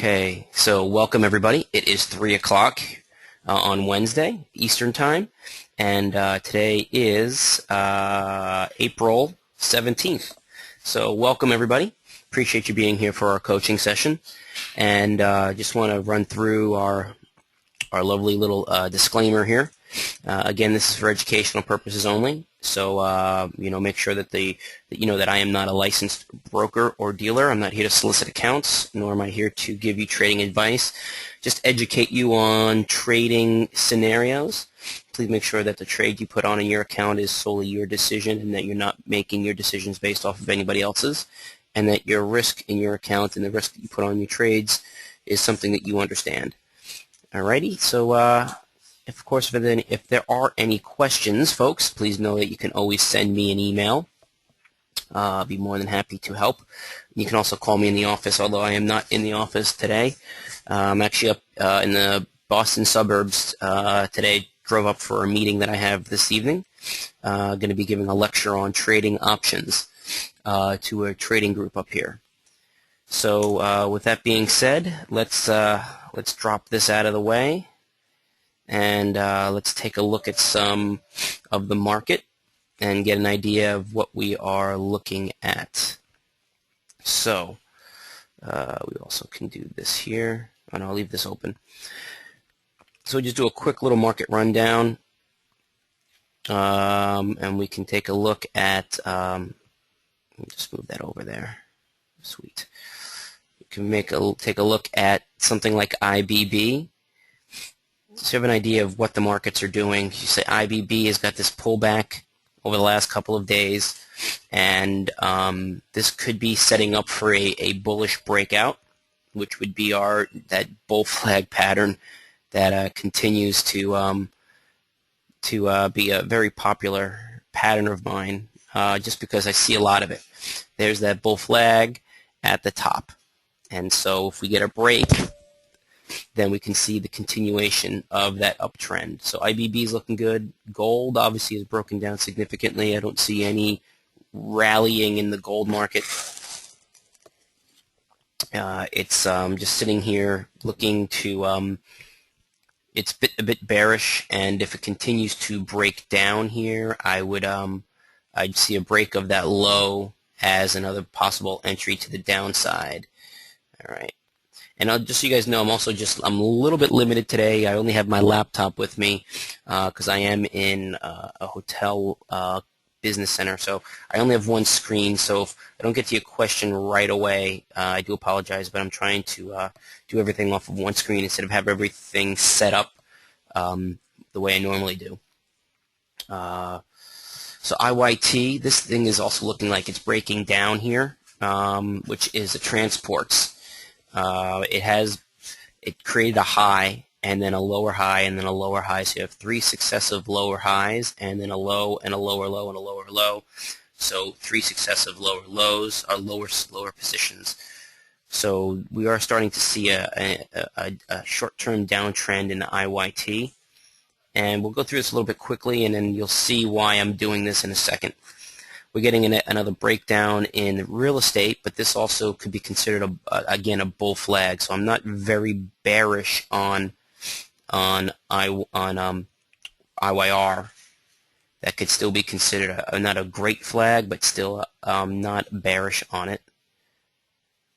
Okay, so welcome everybody. It is 3 o'clock on Wednesday, Eastern Time, and today is April 17th. So welcome everybody. Appreciate you being here for our coaching session, and just want to run through our lovely little disclaimer here. Again, this is for educational purposes only. So make sure that that I am not a licensed broker or dealer. I'm not here to solicit accounts, nor am I here to give you trading advice. Just educate you on trading scenarios. Please make sure that the trade you put on in your account is solely your decision, and that you're not making your decisions based off of anybody else's, and that your risk in your account and the risk that you put on your trades is something that you understand. Alrighty, so of course, if there are any questions, folks, please know that you can always send me an email. I'll be more than happy to help. You can also call me in the office, although I am not in the office today. I'm actually up in the Boston suburbs today. Drove up for a meeting that I have this evening. Going to be giving a lecture on trading options to a trading group up here. So with that being said, let's drop this out of the way. And let's take a look at some of the market and get an idea of what we are looking at. So we also can do this here, and I'll leave this open. So we just do a quick little market rundown, and we can take a look at. Let me just move that over there. Sweet. You can take a look at something like IBB. So you have an idea of what the markets are doing. You say IBB has got this pullback over the last couple of days, and this could be setting up for a bullish breakout, which would be that bull flag pattern that continues to be a very popular pattern of mine, just because I see a lot of it. There's that bull flag at the top, and so if we get a break, then we can see the continuation of that uptrend. So IBB is looking good. Gold obviously is broken down significantly. I don't see any rallying in the gold market. It's just sitting here looking to. It's a bit bearish, and if it continues to break down here, I'd see a break of that low as another possible entry to the downside. All right. And just so you guys know, I'm a little bit limited today. I only have my laptop with me because I am in a hotel business center. So I only have one screen. So if I don't get to your question right away, I do apologize. But I'm trying to do everything off of one screen instead of have everything set up the way I normally do. So IYT, this thing is also looking like it's breaking down here, which is the transports. It created a high, and then a lower high, and then a lower high. So you have three successive lower highs, and then a low, and a lower low, and a lower low. So three successive lower lows are lower positions. So we are starting to see a short-term downtrend in the IYT. And we'll go through this a little bit quickly, and then you'll see why I'm doing this in a second. We're getting another breakdown in real estate, but this also could be considered again a bull flag. So I'm not very bearish on IYR. That could still be considered not a great flag, but still not bearish on it.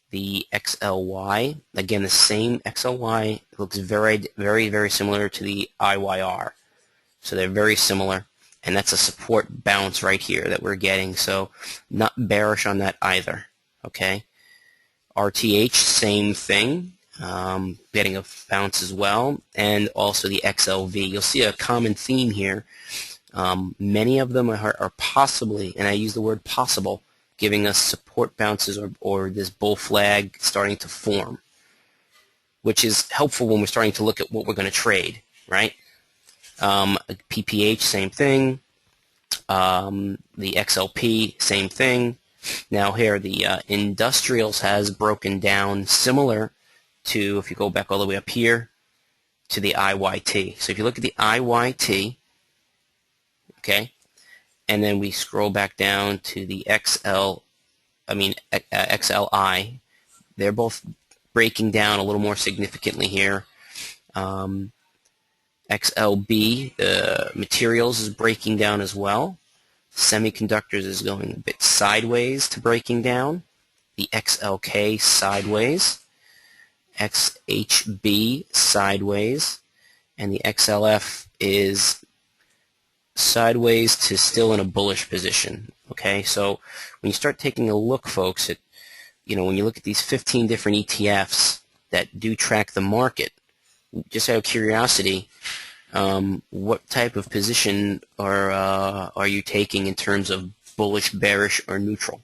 The XLY, again the same XLY, looks very, very, very similar to the IYR. So they're very similar. And that's a support bounce right here that we're getting. So not bearish on that either. Okay. RTH, same thing. Getting a bounce as well. And also the XLV. You'll see a common theme here. Many of them are possibly, and I use the word possible, giving us support bounces or this bull flag starting to form, which is helpful when we're starting to look at what we're going to trade, right? PPH, same thing. The XLP, same thing. Now here, the industrials has broken down similar to, if you go back all the way up here, to the IYT. So if you look at the IYT, okay, and then we scroll back down to the XLI, they're both breaking down a little more significantly here. XLB, the materials, is breaking down as well. Semiconductors is going a bit sideways to breaking down. The XLK sideways. XHB sideways. And the XLF is sideways to still in a bullish position. Okay, so when you start taking a look, folks, at when you look at these 15 different ETFs that do track the market, just out of curiosity, what type of position are you taking in terms of bullish, bearish, or neutral?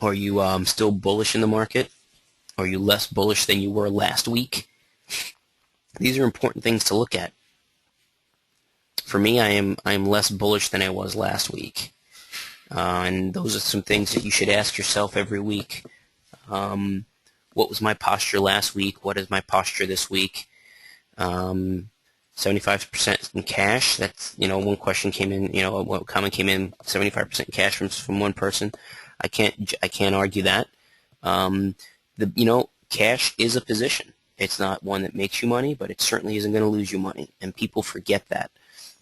Are you still bullish in the market? Are you less bullish than you were last week? These are important things to look at. For me, I am less bullish than I was last week, and those are some things that you should ask yourself every week. What was my posture last week? What is my posture this week? 75% in cash. That's one question came in. One comment came in. 75% cash from one person. I can't argue that. Cash is a position. It's not one that makes you money, but it certainly isn't going to lose you money, and people forget that.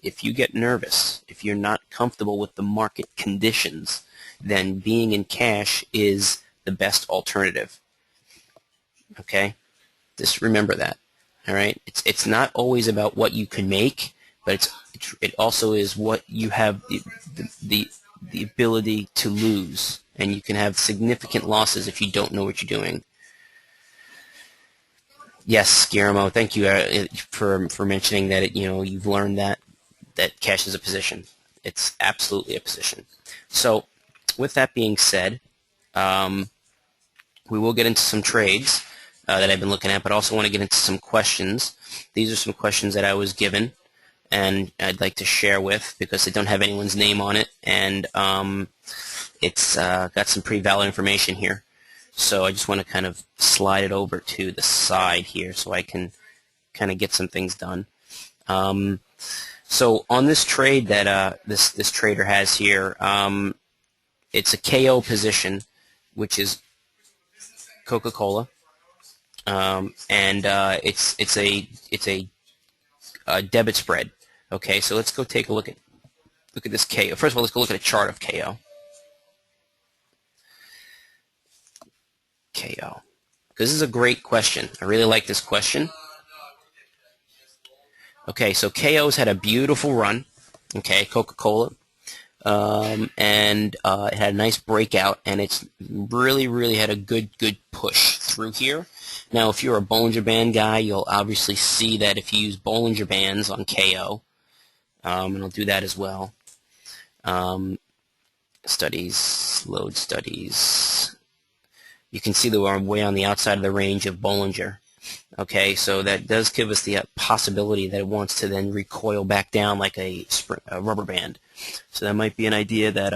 If you get nervous, if you're not comfortable with the market conditions, then being in cash is the best alternative. Okay? Just remember that. All right? It's not always about what you can make, but it also is what you have the ability to lose, and you can have significant losses if you don't know what you're doing. Yes, Guillermo, thank you for mentioning that. You've learned that cash is a position. It's absolutely a position. So, with that being said, we will get into some trades that I've been looking at, but I also want to get into some questions. These are some questions that I was given, and I'd like to share with, because they don't have anyone's name on it, and it's got some pretty valid information here. So I just want to kind of slide it over to the side here so I can kind of get some things done. So on this trade that this trader has here, it's a KO position, which is Coca-Cola, and it's a debit spread. Okay, so let's go take a look at this KO. First of all, let's go look at a chart of KO. KO. Because this is a great question. I really like this question. Okay, so KO's had a beautiful run. Okay, Coca-Cola. And it had a nice breakout, and it's really had a good push through here. Now, if you're a Bollinger Band guy, you'll obviously see that if you use Bollinger Bands on KO, and I'll do that as well. Studies, load studies. You can see that we're way on the outside of the range of Bollinger. Okay, so that does give us the possibility that it wants to then recoil back down like a rubber band. So that might be an idea that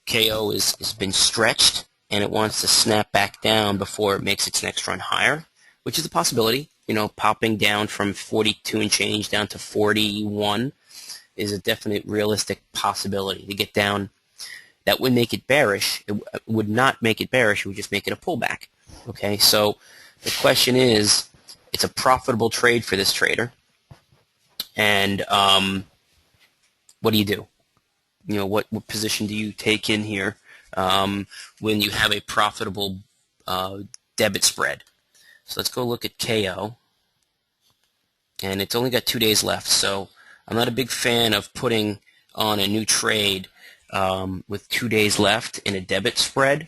KO has been stretched and it wants to snap back down before it makes its next run higher, which is a possibility. Popping down from 42 and change down to 41 is a definite realistic possibility to get down. That would make it bearish. It would not make it bearish. It would just make it a pullback. Okay, so the question is, it's a profitable trade for this trader, and what do you do? What position do you take in here when you have a profitable debit spread? So let's go look at KO, and it's only got 2 days left, so I'm not a big fan of putting on a new trade with 2 days left in a debit spread,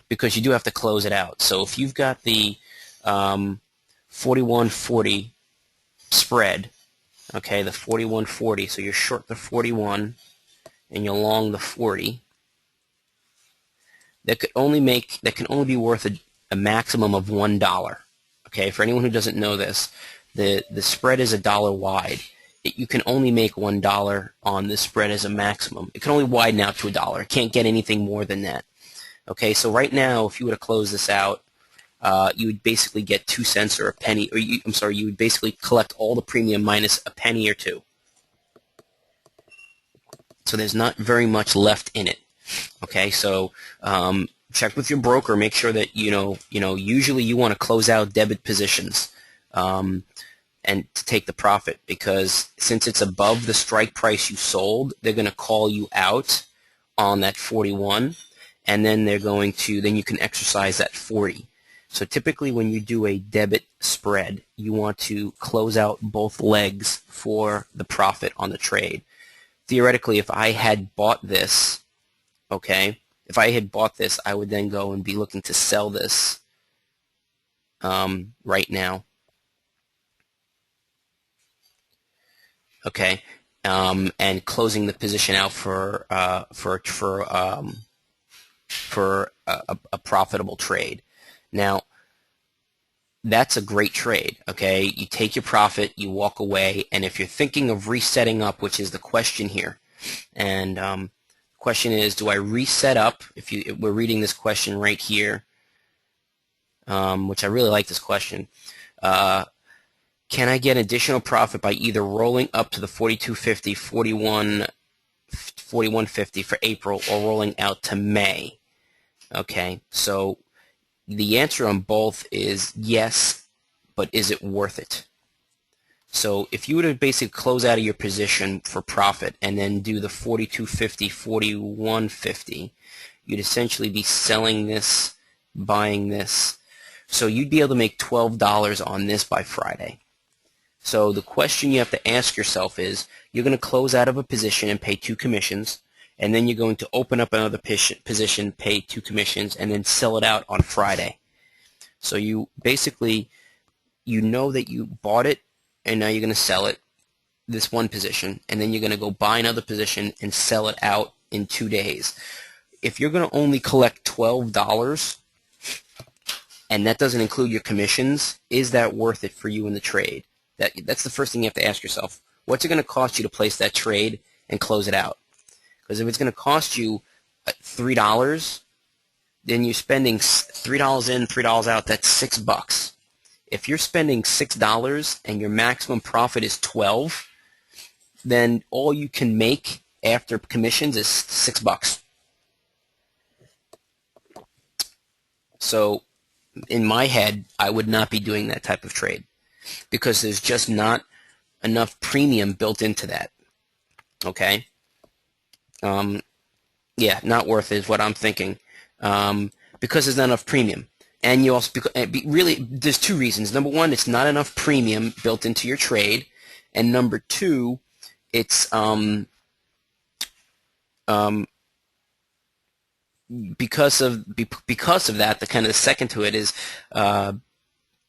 because you do have to close it out. So if you've got the 41.40 spread, okay, the 41.40, so you're short the 41 and you're long the 40, that can only be worth a maximum of $1. Okay, for anyone who doesn't know this, the spread is $1 wide. You can only make $1 on this spread as a maximum. It can only widen out to $1. It can't get anything more than that. Okay, so right now, if you were to close this out, you would basically get 2 cents or a penny, or you would basically collect all the premium minus a penny or two. So there's not very much left in it. Okay, so check with your broker. Make sure that usually you want to close out debit positions and to take the profit, because since it's above the strike price you sold, they're going to call you out on that 41, and then then you can exercise that 40. So typically when you do a debit spread, you want to close out both legs for the profit on the trade. Theoretically, if I had bought this, okay, I would then go and be looking to sell this right now. Okay, and closing the position out for a profitable trade. Now, that's a great trade. Okay, you take your profit, you walk away, and if you're thinking of resetting up, which is the question here, and the question is, do I reset up? If we're reading this question right here, which I really like this question. Can I get additional profit by either rolling up to the 42.50, 41.50 for April, or rolling out to May? Okay, so the answer on both is yes, but is it worth it? So if you were to basically close out of your position for profit and then do the 42.50, 41.50, you'd essentially be selling this, buying this. So you'd be able to make $12 on this by Friday. So the question you have to ask yourself is, you're going to close out of a position and pay 2 commissions, and then you're going to open up another position, pay 2 commissions, and then sell it out on Friday. So you basically, know that you bought it, and now you're going to sell it, this one position, and then you're going to go buy another position and sell it out in 2 days. If you're going to only collect $12, and that doesn't include your commissions, is that worth it for you in the trade? That's the first thing you have to ask yourself. What's it going to cost you to place that trade and close it out? Because if it's going to cost you $3, then you're spending $3 in, $3 out. That's $6. If you're spending $6 and your maximum profit is $12, then all you can make after commissions is $6. So in my head, I would not be doing that type of trade, because there's just not enough premium built into that. Okay? Yeah, not worth it is what I'm thinking, because there's not enough premium. And you also, really, there's 2 reasons. Number 1, it's not enough premium built into your trade, and number 2, it's because of that. The kind of the second to it is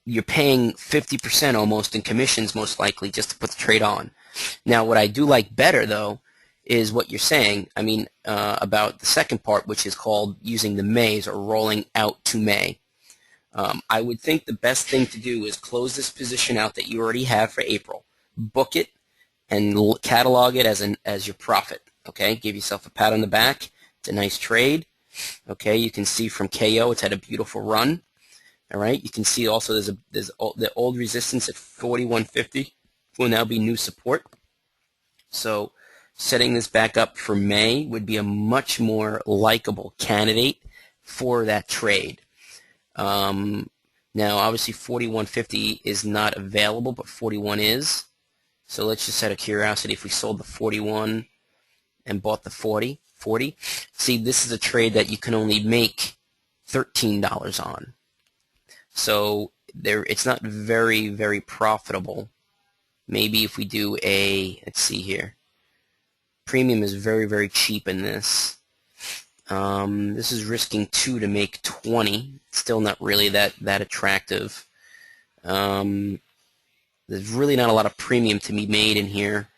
you're paying 50% almost in commissions, most likely, just to put the trade on. Now, what I do like better, though, is what you're saying. I mean, about the second part, which is called using the Mays or rolling out to May. I would think the best thing to do is close this position out that you already have for April, book it, and catalog it as your profit. Okay, give yourself a pat on the back. It's a nice trade. Okay, you can see from KO it's had a beautiful run. All right, you can see also there's the old resistance at 41.50 will now be new support. So setting this back up for May would be a much more likable candidate for that trade. Now, obviously, 41.50 is not available, but 41 is. So let's just out of curiosity, if we sold the 41 and bought the 40, see, this is a trade that you can only make $13 on. So it's not very, very profitable. Maybe if we do let's see here. Premium is very, very cheap in this. This is risking 2 to make 20. Still not really that attractive. There's really not a lot of premium to be made in here.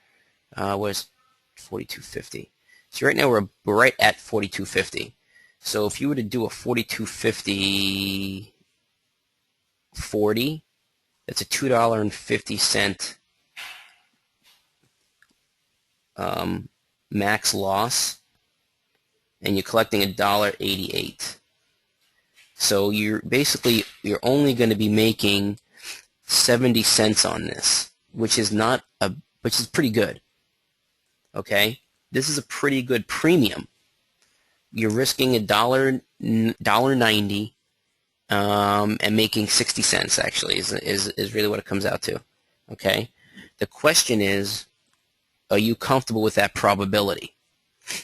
Where's 42.50? So right now we're right at 42.50. So if you were to do a 42.50 40, that's a $2.50 max loss, and you're collecting $1.88. So you're only going to be making 70 cents on this, which is pretty good. Okay, this is a pretty good premium. You're risking $1.90 and making 60 cents. Actually, is really what it comes out to. Okay. The question is, are you comfortable with that probability?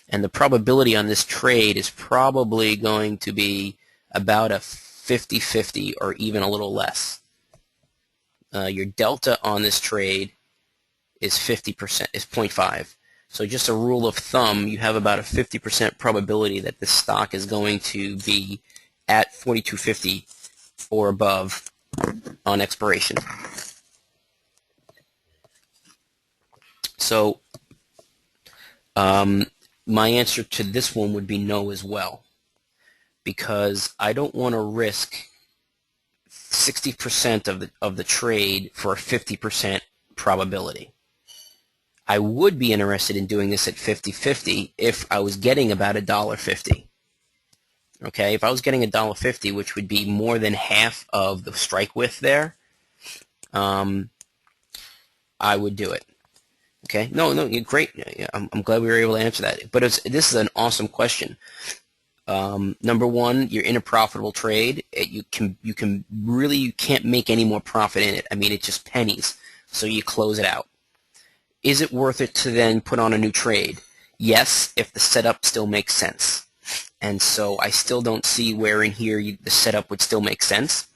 And the probability on this trade is probably going to be about a 50-50 or even a little less. Your delta on this trade is 50%, is 0.5. So just a rule of thumb, you have about a 50% probability that this stock is going to be at 42.50 or above on expiration. So my answer to this one would be no as well, because I don't want to risk 60% of the trade for a 50% probability. I would be interested in doing this at 50-50 if I was getting about $1.50. Okay, if I was getting $1.50, which would be more than half of the strike width there, I would do it. Okay, no, great. I'm glad we were able to answer that. But this is an awesome question. Number one, you're in a profitable trade. You can't make any more profit in it. I mean, it's just pennies. So you close it out. Is it worth it to then put on a new trade? Yes, if the setup still makes sense. And so I still don't see where in here the setup would still make sense.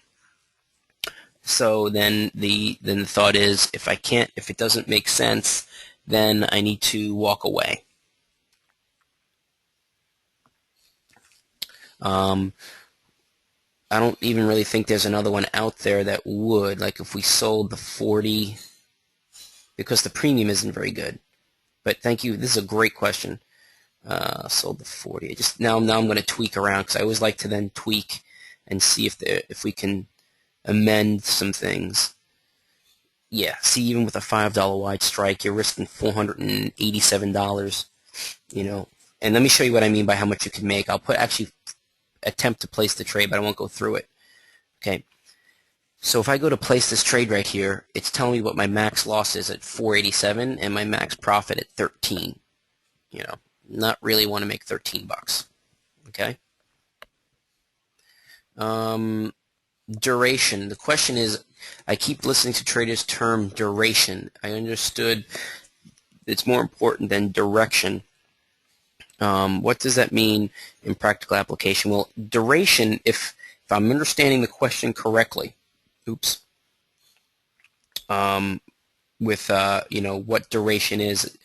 So then the thought is, if it doesn't make sense, then I need to walk away. I don't even really think there's another one out there that would, like if we sold the 40, because the premium isn't very good. But thank you. This is a great question. Sold the 40. Now I'm going to tweak around, because I always like to then tweak and see if we can amend some things. Yeah, see, even with a $5 wide strike, you're risking $487. And let me show you what I mean by how much you can make. I'll actually attempt to place the trade, but I won't go through it. Okay. So if I go to place this trade right here, it's telling me what my max loss is at 487 and my max profit at 13. Not really want to make 13 bucks. Okay. Duration. The question is, I keep listening to traders term duration. I understood it's more important than direction. What does that mean in practical application? Well, duration, if I'm understanding the question correctly, with what duration is,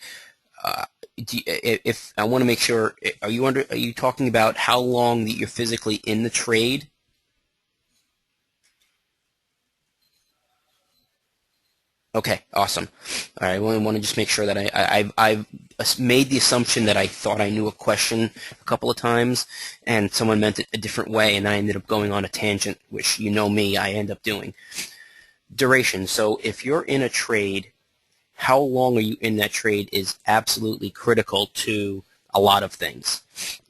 if I want to make sure, are you talking about how long that you're physically in the trade? Okay, awesome. All right, I want to just make sure that I've made the assumption that I thought I knew a question a couple of times, and someone meant it a different way, and I ended up going on a tangent, which me, I end up doing. Duration. So if you're in a trade, how long are you in that trade is absolutely critical to a lot of things,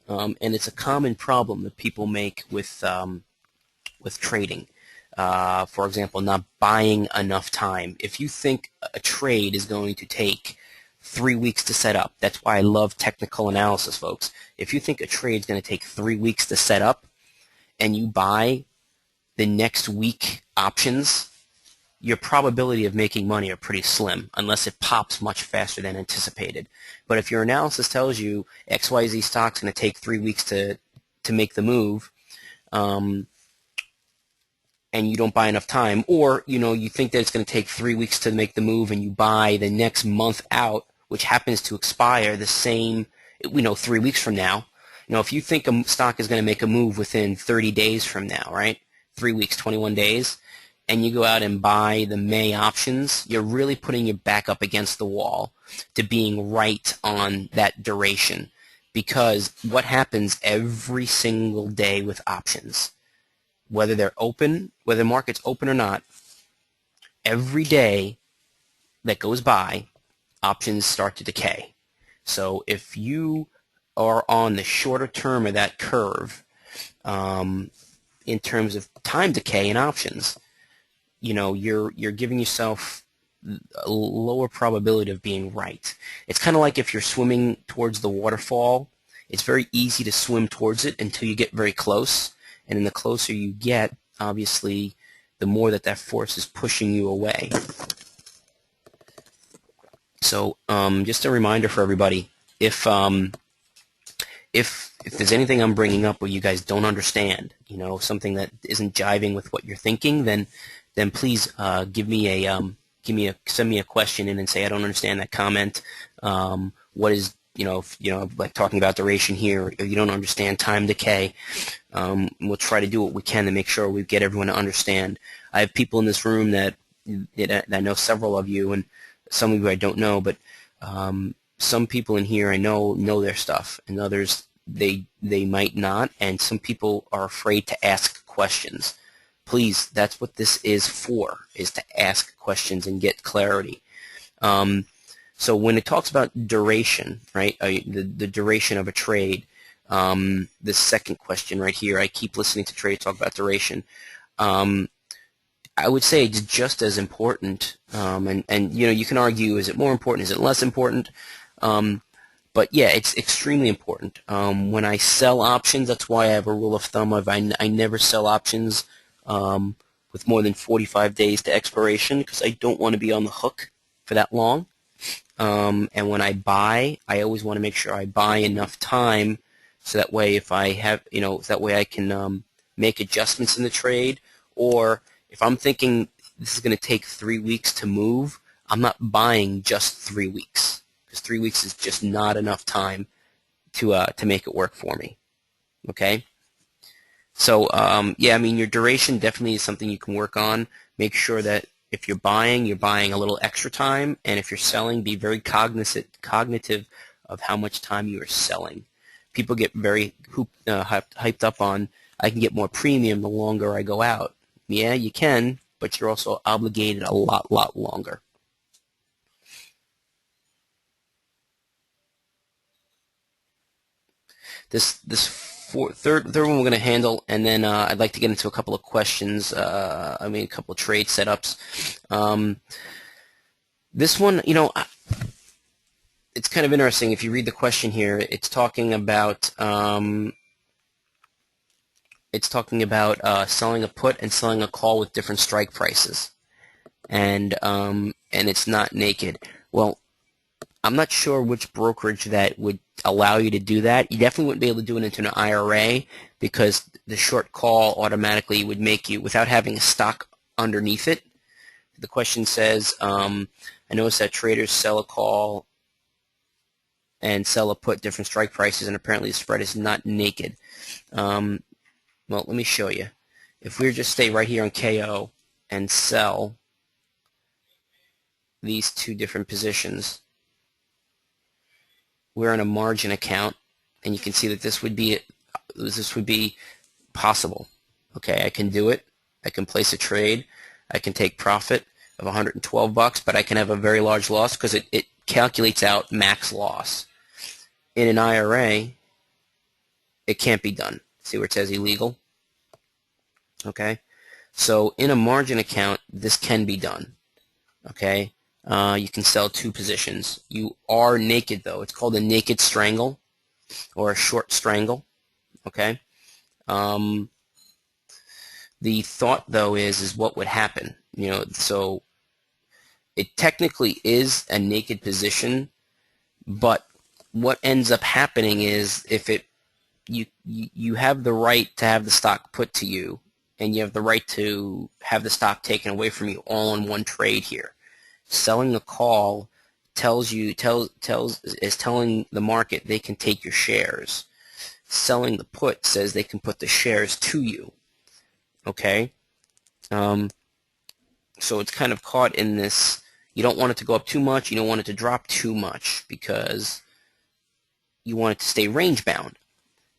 and it's a common problem that people make with trading. For example, not buying enough time. If you think a trade is going to take 3 weeks to set up, that's why I love technical analysis, folks. If you think a trade is going to take 3 weeks to set up and you buy the next week options, your probability of making money are pretty slim unless it pops much faster than anticipated. But if your analysis tells you XYZ stock's going to take 3 weeks to make the move, and you don't buy enough time, or you think that it's going to take 3 weeks to make the move and you buy the next month out, which happens to expire the same 3 weeks from now. If you think a stock is going to make a move within 30 days from now, right, 3 weeks, 21 days, and you go out and buy the May options, you're really putting your back up against the wall to being right on that duration, because what happens every single day with options, whether they're open, whether the market's open or not, every day that goes by, options start to decay. So if you are on the shorter term of that curve, in terms of time decay in options, you're giving yourself a lower probability of being right. It's kind of like if you're swimming towards the waterfall it's very easy to swim towards it until you get very close. And then the closer you get, obviously, the more that force is pushing you away. So just a reminder for everybody, if there's anything I'm bringing up where you guys don't understand, something that isn't jiving with what you're thinking, then please send me a question in and say I don't understand that comment. What is like talking about duration here, or you don't understand time decay. We'll try to do what we can to make sure we get everyone to understand. I have people in this room that I know, several of you, and some of you I don't know, but some people in here I know their stuff, and others they might not, and some people are afraid to ask questions. Please, that's what this is for, is to ask questions and get clarity. So when it talks about duration, right, the duration of a trade, the second question right here, I keep listening to traders talk about duration. I would say it's just as important, and you can argue, is it more important, is it less important? But yeah, it's extremely important. When I sell options, that's why I have a rule of thumb of I never sell options with more than 45 days to expiration, because I don't want to be on the hook for that long. And when I buy, I always want to make sure I buy enough time, so that way if I have, that way I can make adjustments in the trade, or if I'm thinking this is going to take 3 weeks to move, I'm not buying just 3 weeks, because 3 weeks is just not enough time to make it work for me. Okay? So yeah, I mean, your duration definitely is something you can work on. Make sure that if you're buying a little extra time, and if you're selling, be very cognitive of how much time you are selling. People get very hyped up on, I can get more premium the longer I go out. Yeah, you can, but you're also obligated a lot longer. This third one we're going to handle, and then I'd like to get into a couple of questions. A couple of trade setups. This one, it's kind of interesting. If you read the question here, it's talking about selling a put and selling a call with different strike prices, and it's not naked. Well, I'm not sure which brokerage that would allow you to do that. You definitely wouldn't be able to do it into an IRA, because the short call automatically would make you, without having a stock underneath it. The question says, I noticed that traders sell a call and sell a put different strike prices, and apparently the spread is not naked. Well, let me show you. If we just stay right here on KO and sell these two different positions, we're in a margin account, and you can see that this would be possible. Okay, I can do it. I can place a trade. I can take profit of $112, but I can have a very large loss, because it calculates out max loss. In an IRA, it can't be done. See where it says illegal? Okay, so in a margin account, this can be done. Okay, you can sell two positions. You are naked, though. It's called a naked strangle, or a short strangle. Okay. The thought, though, is what would happen. So it technically is a naked position, but what ends up happening is, if you have the right to have the stock put to you, and you have the right to have the stock taken away from you, all in one trade here. Selling the call is telling the market they can take your shares. Selling the put says they can put the shares to you. Okay? So it's kind of caught in this, you don't want it to go up too much, you don't want it to drop too much, because you want it to stay range bound.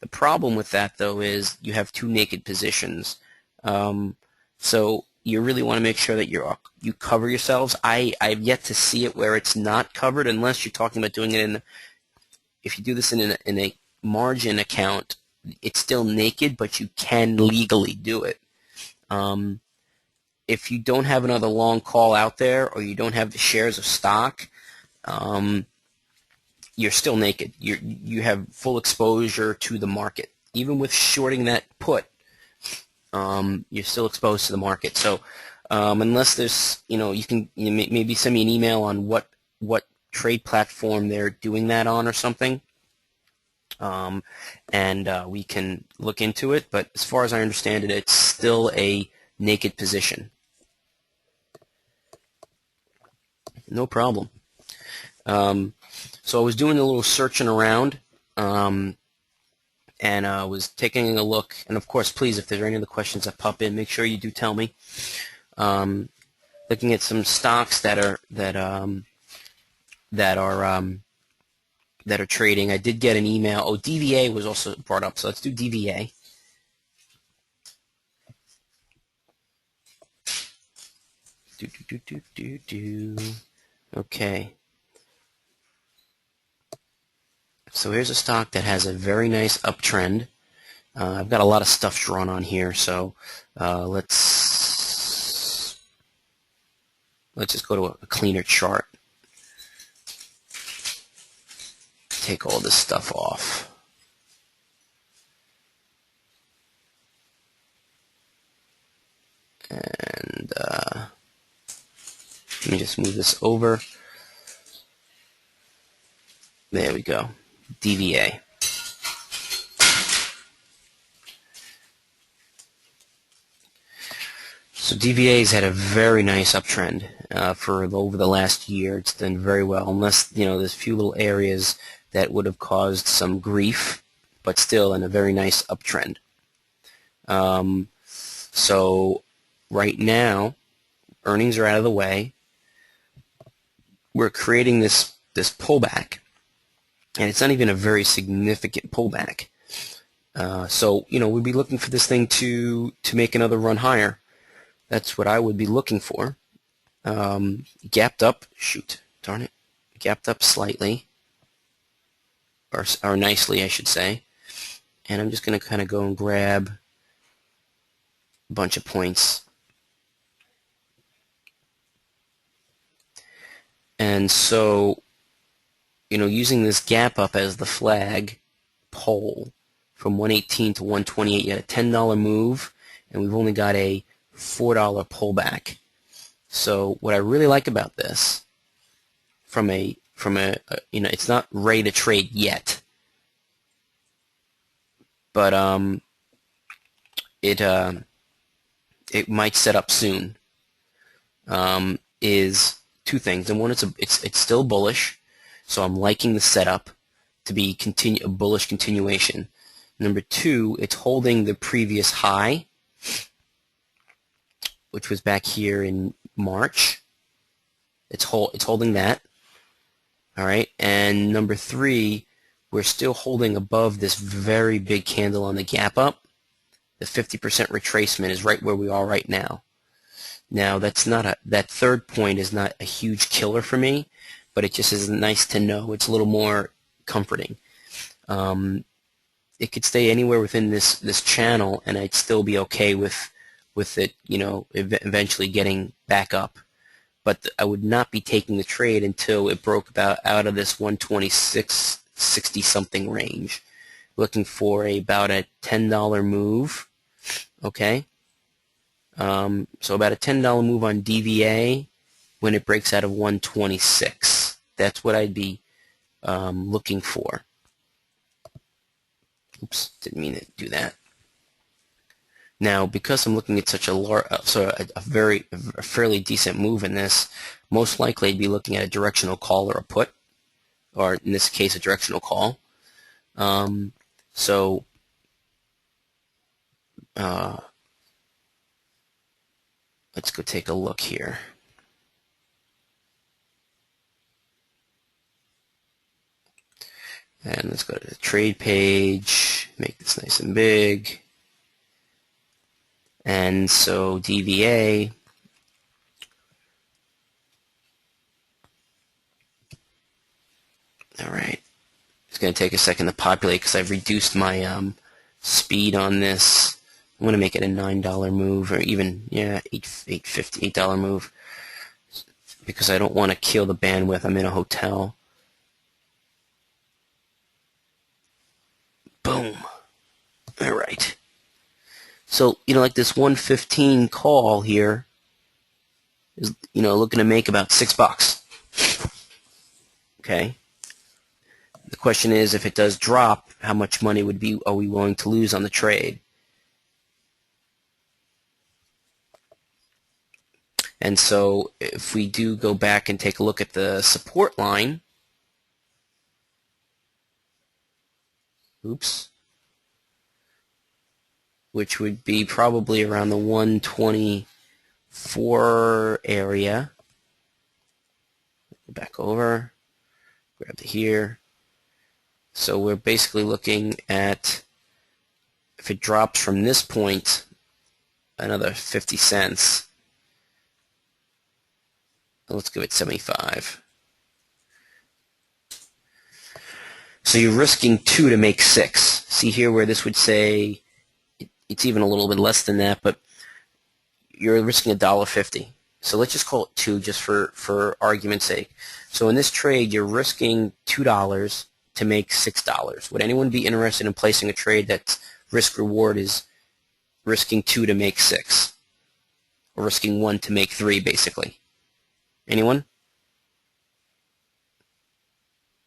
The problem with that, though, is you have two naked positions. So you really want to make sure that you cover yourselves. I've yet to see it where it's not covered, unless you're talking about doing it if you do this in a margin account, it's still naked, but you can legally do it. If you don't have another long call out there, or you don't have the shares of stock, you're still naked. You have full exposure to the market. Even with shorting that put, you're still exposed to the market. So unless there's, you can maybe send me an email on what trade platform they're doing that on or something, and we can look into it. But as far as I understand it, it's still a naked position. No problem. So I was doing a little searching around, and I was taking a look. And of course, please, if there's any other questions that pop in, make sure you do tell me. Looking at some stocks that are trading. I did get an email. Oh, DVA was also brought up, so let's do DVA. Okay. So here's a stock that has a very nice uptrend. I've got a lot of stuff drawn on here, so let's just go to a cleaner chart. Take all this stuff off. And let me just move this over. There we go. DVA. So DVA's had a very nice uptrend for over the last year. It's done very well, unless there's a few little areas that would have caused some grief, but still in a very nice uptrend. So right now, earnings are out of the way. We're creating this pullback, and it's not even a very significant pullback. So we'd be looking for this thing to make another run higher. That's what I would be looking for. Gapped up, shoot, darn it, gapped up slightly, or nicely, I should say. And I'm just going to kind of go and grab a bunch of points. And so, using this gap up as the flag pole from 118 to 128, you had a $10 move, and we've only got a $4 pullback. So what I really like about this, from a it's not ready to trade yet, but it might set up soon. Is two things, and one, it's still bullish, so I'm liking the setup to be a bullish continuation. Number two, it's holding the previous high, which was back here in March. It's holding that. All right, and number three, we're still holding above this very big candle on the gap up. The 50% retracement is right where we are right now. Now that third point is not a huge killer for me, but it just is nice to know. It's a little more comforting. It could stay anywhere within this channel, and I'd still be okay with it, eventually getting back up. But I would not be taking the trade until it broke out of this 126.60 something range. Looking for about a $10 move. Okay. So about a $10 move on DVA when it breaks out of 126. That's what I'd be looking for. Oops, didn't mean to do that. Now, because I'm looking at such a fairly decent move in this, most likely I'd be looking at a directional call or a put, or in this case, a directional call. So let's go take a look here. And let's go to the trade page, make this nice and big. And so DVA, all right, it's going to take a second to populate because I've reduced my speed on this. I'm going to make it a $9 move, or even, $8 move, because I don't want to kill the bandwidth. I'm in a hotel. Boom. All right. So, like this 115 call here is, looking to make about $6. Okay. The question is, if it does drop, how much money are we willing to lose on the trade? And so if we do go back and take a look at the support line, which would be probably around the 124 area. Go back over, grab the here. So we're basically looking at, if it drops from this point, another 50 cents. Let's give it 75. So you're risking 2 to make 6. See here where this would say, it's even a little bit less than that, but you're risking $1.50. So let's just call it 2 just for argument's sake. So in this trade, you're risking $2 to make $6. Would anyone be interested in placing a trade that's risk-reward is risking 2 to make 6? Or risking 1 to make 3, basically? Anyone?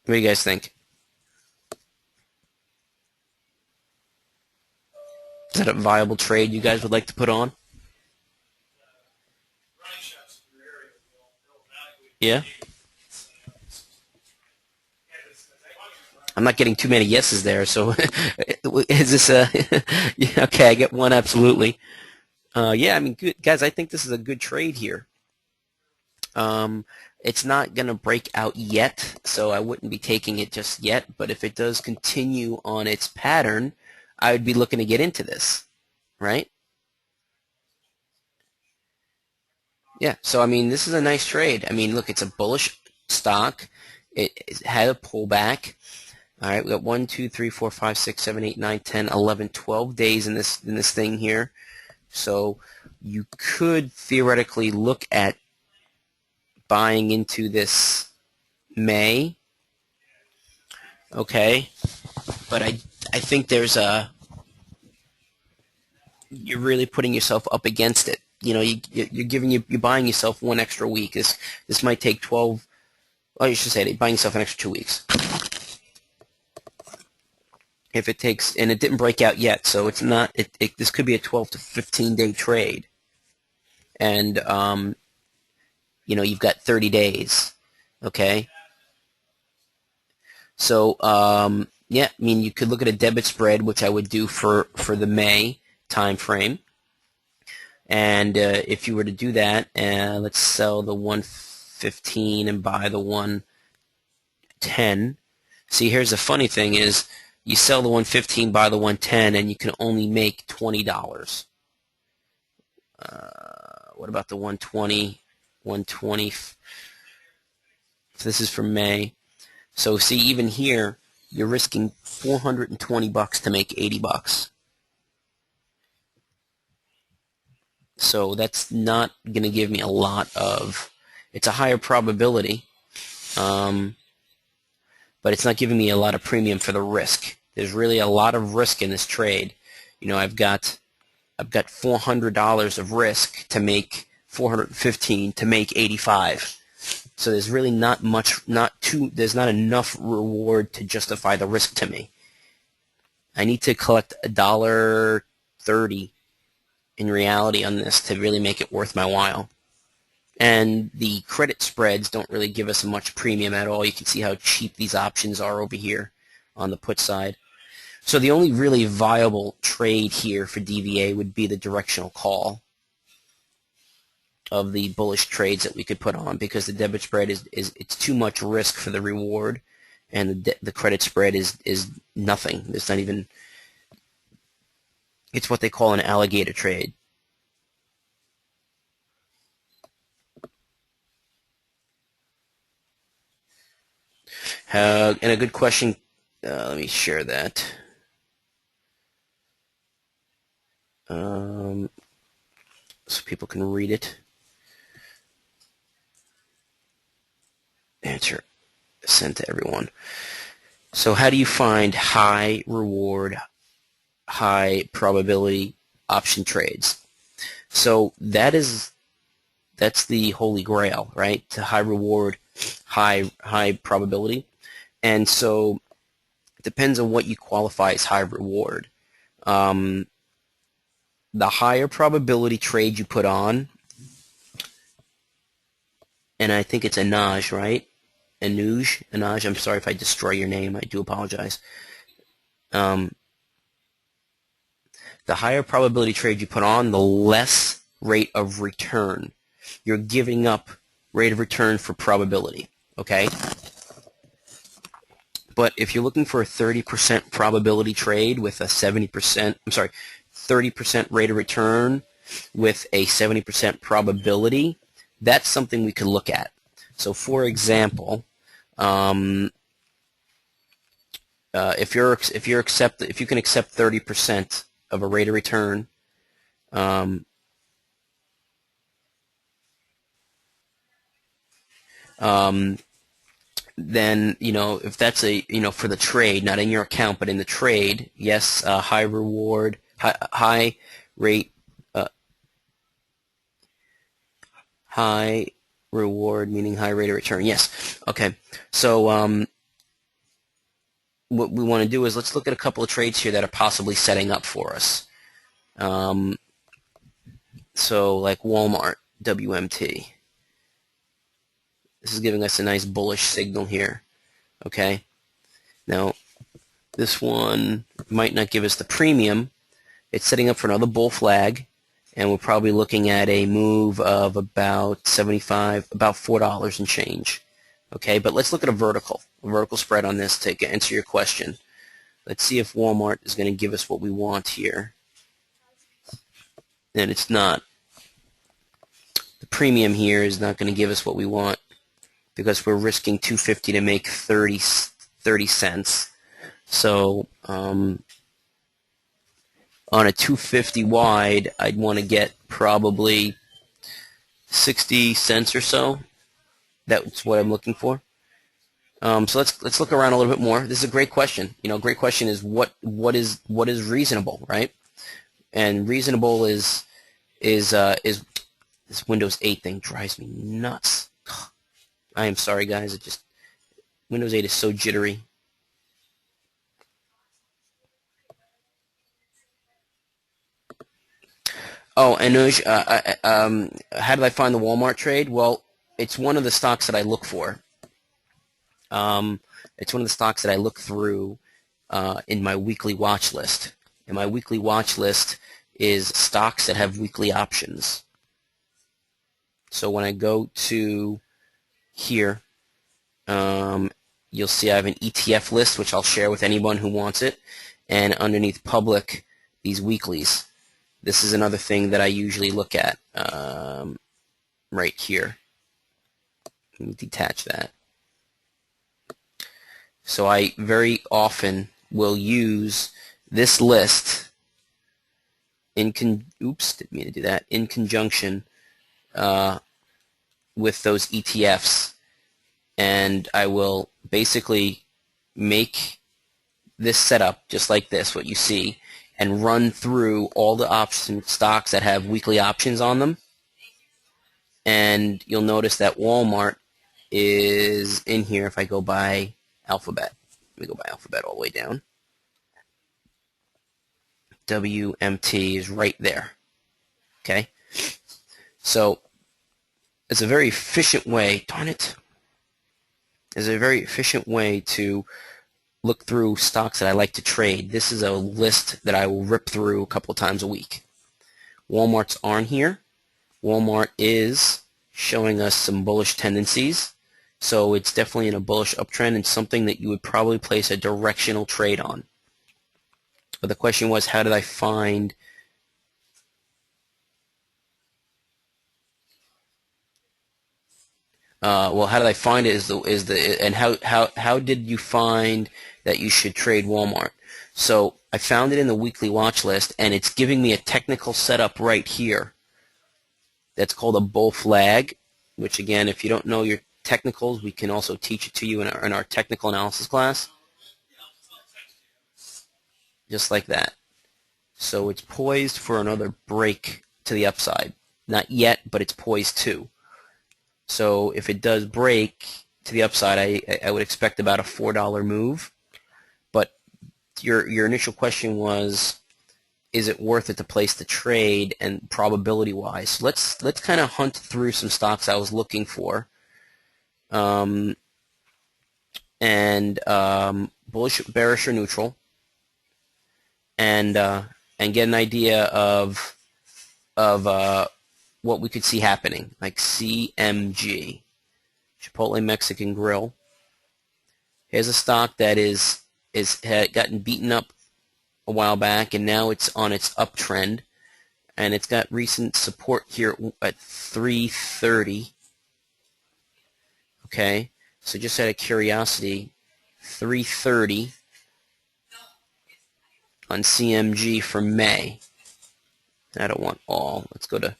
What do you guys think? Is that a viable trade you guys would like to put on? Yeah? I'm not getting too many yeses there, so is this a... yeah, okay, I get one, absolutely. Yeah, I mean, good, guys, I think this is a good trade here. It's not going to break out yet, so I wouldn't be taking it just yet, but if it does continue on its pattern, I would be looking to get into this, right? Yeah, so I mean, this is a nice trade. I mean, look, it's a bullish stock. It had a pullback. All right, we got 1, 2, 3, 4, 5, 6, 7, 8, 9, 10, 11, 12 days in this thing here. So you could theoretically look at buying into this May. Okay, but I think you're really putting yourself up against it. You're buying yourself one extra week. This might take 12. Oh, you should say it, buying yourself an extra 2 weeks. If it takes, and it didn't break out yet, so it's not. This could be a 12 to 15 day trade, and you've got 30 days. Okay. So yeah, I mean, you could look at a debit spread, which I would do for the May time frame. And if you were to do that, let's sell the 115 and buy the 110. See, here's the funny thing is, you sell the 115, buy the 110, and you can only make $20. What about the 120? 120. This is for May. So see, even here, you're risking $420 to make $80. So that's not going to give me a lot of. It's a higher probability, but it's not giving me a lot of premium for the risk. There's really a lot of risk in this trade. I've got $400 of risk to make 415 to make 85. So there's really not much, there's not enough reward to justify the risk to me. I need to collect $1.30 in reality on this to really make it worth my while. And the credit spreads don't really give us much premium at all. You can see how cheap these options are over here on the put side. So the only really viable trade here for DVA would be the directional call of the bullish trades that we could put on, because the debit spread is it's too much risk for the reward, and the credit spread is nothing. It's not even. It's what they call an alligator trade. And a good question. Let me share that. So people can read it. Answer sent to everyone. So how do you find high reward, high probability option trades? So that's the holy grail, right? To high reward, high probability. And so it depends on what you qualify as high reward. The higher probability trade you put on, and I think it's Anaj, right? Anaj, I'm sorry if I destroy your name. I do apologize. The higher probability trade you put on, the less rate of return. You're giving up rate of return for probability, okay? But if you're looking for a 30% probability trade with a 30% rate of return with a 70% probability, that's something we could look at. So for example, if you can accept 30% of a rate of return, then if that's for the trade, not in your account but in the trade, yes, high reward, high rate, high reward meaning high rate of return. Yes. Okay. So what we want to do is let's look at a couple of trades here that are possibly setting up for us. So like Walmart, WMT. This is giving us a nice bullish signal here. Okay. Now, this one might not give us the premium. It's setting up for another bull flag, and we're probably looking at a move of about $4 and change. Okay, but let's look at a vertical spread on this to answer your question. Let's see if Walmart is going to give us what we want here. And it's not. The premium here is not going to give us what we want because we're risking $2.50 to make 30 cents. So on a 250 wide, I'd want to get probably 60 cents or so. That's what I'm looking for. So let's look around a little bit more. This is a great question. Great question is what is reasonable, right? And reasonable is this Windows 8 thing drives me nuts. I am sorry, guys. Windows 8 is so jittery. Oh, Anuj, how did I find the Walmart trade? Well, it's one of the stocks that I look for. It's one of the stocks that I look through in my weekly watch list. And my weekly watch list is stocks that have weekly options. So when I go to here, you'll see I have an ETF list, which I'll share with anyone who wants it. And underneath public, these weeklies. This is another thing that I usually look at right here. Let me detach that. So I very often will use this list in conjunction with those ETFs, and I will basically make this setup just like this, what you see, and run through all the option stocks that have weekly options on them. And you'll notice that Walmart is in here if I go by alphabet. Let me go by alphabet all the way down. WMT is right there. Okay? So it's a very efficient way, darn it. It's a very efficient way to look through stocks that I like to trade. This is a list that I will rip through a couple of times a week. Walmart's aren't here. Walmart is showing us some bullish tendencies. So it's definitely in a bullish uptrend and something that you would probably place a directional trade on. But the question was, how did I find how did I find it and how did you find that you should trade Walmart? So I found it in the weekly watch list, and it's giving me a technical setup right here. That's called a bull flag, which again, if you don't know your technicals, we can also teach it to you in our technical analysis class. just like that. So it's poised for another break to the upside. Not yet, but it's poised to. So if it does break to the upside, I would expect about a $4 move. But your initial question was, is it worth it to place the trade and probability-wise? So let's kind of hunt through some stocks I was looking for. Bullish, bearish, or neutral, and get an idea of what we could see happening, like CMG, Chipotle Mexican Grill. Here's a stock that had gotten beaten up a while back, and now it's on its uptrend, and it's got recent support here at 330. Okay, so just out of curiosity, 330 on CMG for May. I don't want all. Let's go to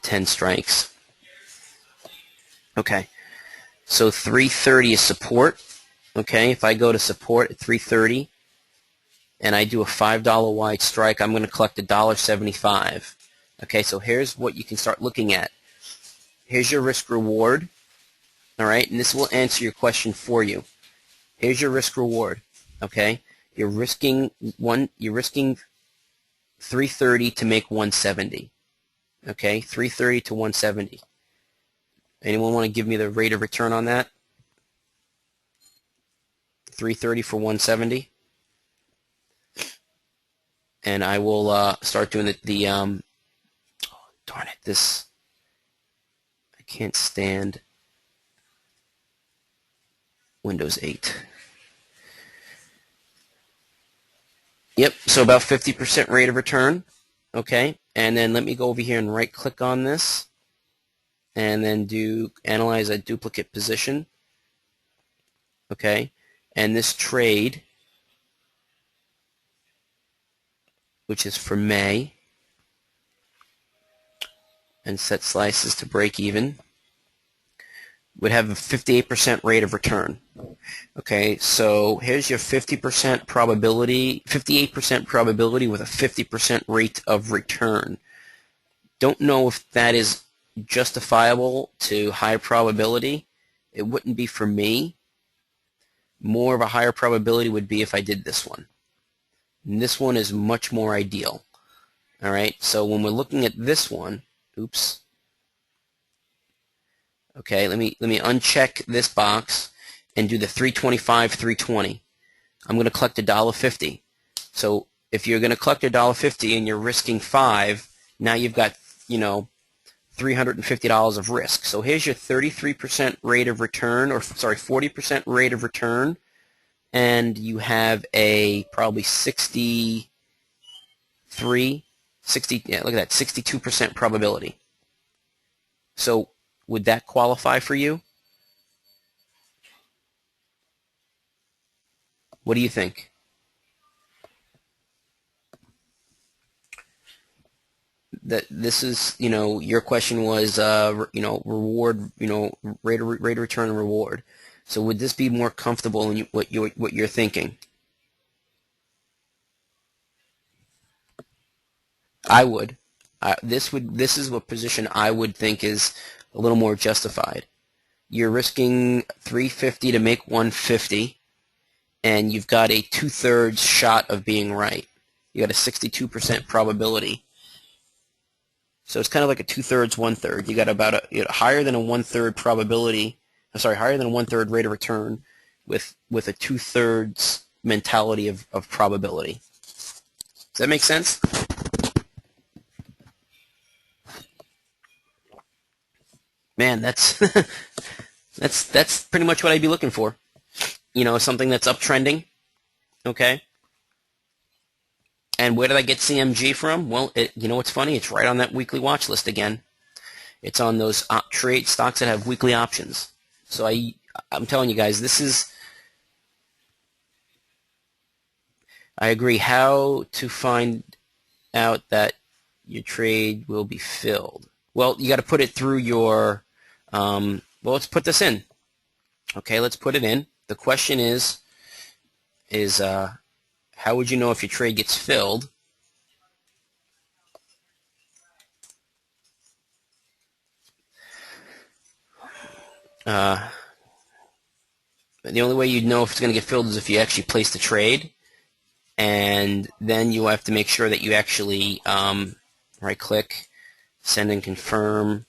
10 strikes. Okay, so 330 is support. Okay, if I go to support at 330 and I do a $5 wide strike, I'm going to collect $1.75. Okay, so here's what you can start looking at. Here's your risk reward. All right, and this will answer your question for you. Here's your risk reward. Okay, you're risking 330 to make 170. Okay, 330 to 170. Anyone want to give me the rate of return on that? 330 for 170. And I will start doing oh, darn it, this, I can't stand Windows 8. Yep, so about 50% rate of return. Okay, and then let me go over here and right click on this and then do analyze a duplicate position. Okay, and this trade, which is for May, and set slices to break even, would have a 58% rate of return. Okay, so here's your 50% probability, 58% probability with a 50% rate of return. Don't know if that is justifiable to high probability. It wouldn't be for me. More of a higher probability would be if I did this one. And this one is much more ideal. All right, so when we're looking at this one, oops. Okay, let me uncheck this box and do the 325, 320. I'm going to collect $1.50. So if you're going to collect $1.50 and you're risking 5, now you've got, $350 of risk. So here's your 33% rate of return, 40% rate of return, and you have a probably 60, yeah, look at that, 62% probability. So would that qualify for you? What do you think? That this is, your question was, reward, rate of return and reward. So would this be more comfortable in what you're thinking? I would. This is what position I would think is a little more justified. You're risking 350 to make 150, and you've got a 2/3 shot of being right. You got a 62% probability. So it's kind of like a 2/3, 1/3. You got about higher than a 1/3 probability. Higher than a 1/3 rate of return, with a 2/3 mentality of probability. Does that make sense? Man, that's that's pretty much what I'd be looking for. Something that's uptrending. Okay. And where did I get CMG from? Well, what's funny? It's right on that weekly watch list again. It's on those trade stocks that have weekly options. So I'm telling you guys, I agree. How to find out that your trade will be filled? Well, you got to put it through your, let's put this in. Okay, let's put it in. The question is how would you know if your trade gets filled? The only way you'd know if it's going to get filled is if you actually place the trade, and then you have to make sure that you actually right-click, send and confirm,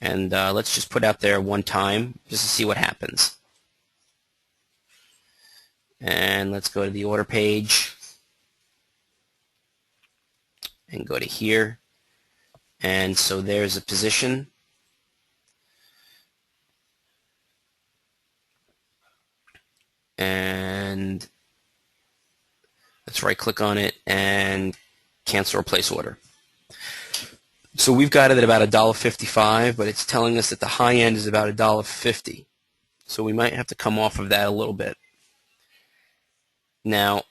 and let's just put out there one time just to see what happens. And let's go to the order page and go to here, and so there's a position. And let's right-click on it and cancel or place order. So we've got it at about $1.55, but it's telling us that the high end is about $1.50. So we might have to come off of that a little bit. Now,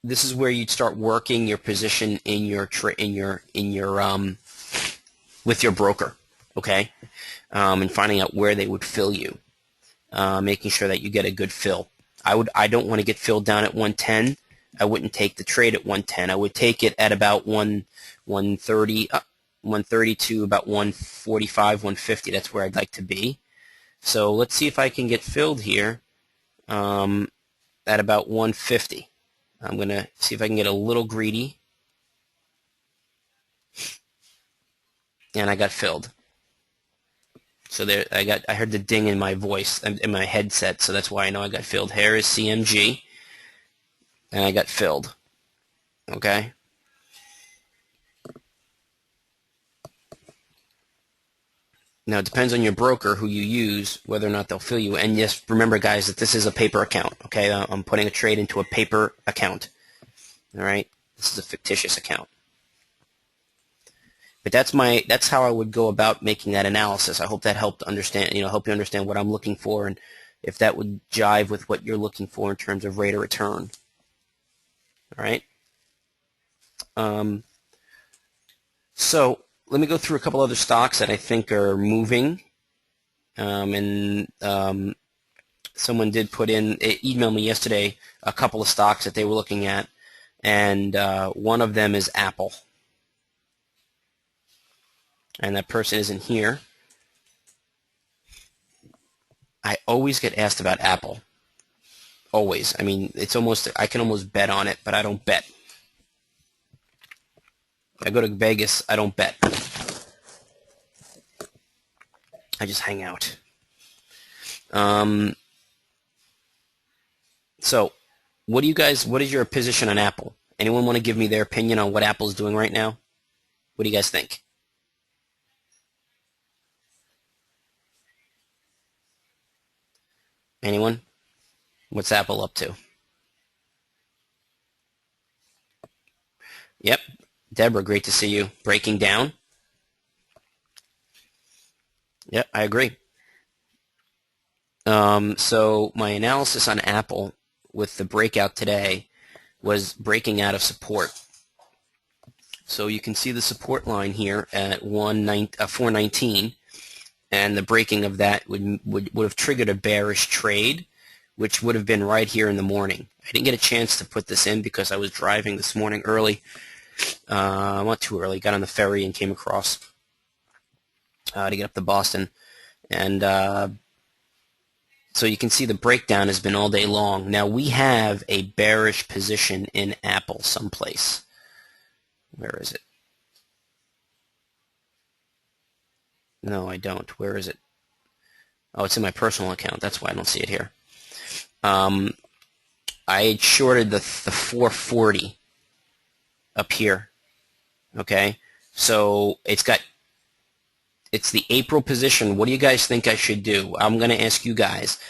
this is where you'd start working your position in your with your broker, okay, and finding out where they would fill you. Making sure that you get a good fill. I don't want to get filled down at 110. I wouldn't take the trade at 110. I would take it at about 130 to about 145, 150. That's where I'd like to be. So let's see if I can get filled here at about 150. I'm going to see if I can get a little greedy. And I got filled. So there, I heard the ding in my voice, in my headset, so that's why I know I got filled. Here is CMG, and I got filled. Okay? Now, it depends on your broker, who you use, whether or not they'll fill you. And yes, remember, guys, that this is a paper account. Okay? I'm putting a trade into a paper account. All right? This is a fictitious account. But that's how I would go about making that analysis. I hope that helped help you understand what I'm looking for, and if that would jive with what you're looking for in terms of rate of return. All right. So let me go through a couple other stocks that I think are moving. Someone did email me yesterday a couple of stocks that they were looking at, and one of them is Apple. And that person isn't here. I always get asked about Apple. Always. I mean, I can almost bet on it, but I don't bet. I go to Vegas, I don't bet. I just hang out. So, what is your position on Apple? Anyone want to give me their opinion on what Apple's doing right now? What do you guys think? Anyone? What's Apple up to? Yep. Deborah, great to see you. Breaking down? Yep, I agree. So my analysis on Apple with the breakout today was breaking out of support. So you can see the support line here at 419. And the breaking of that would have triggered a bearish trade, which would have been right here in the morning. I didn't get a chance to put this in because I was driving this morning early. Not too early. Got on the ferry and came across to get up to Boston. And so you can see the breakdown has been all day long. Now we have a bearish position in Apple someplace. Where is it? No, I don't. Where is it? Oh, it's in my personal account. That's why I don't see it here. I shorted the 440 up here. Okay? So it's the April position. What do you guys think I should do? I'm going to ask you guys.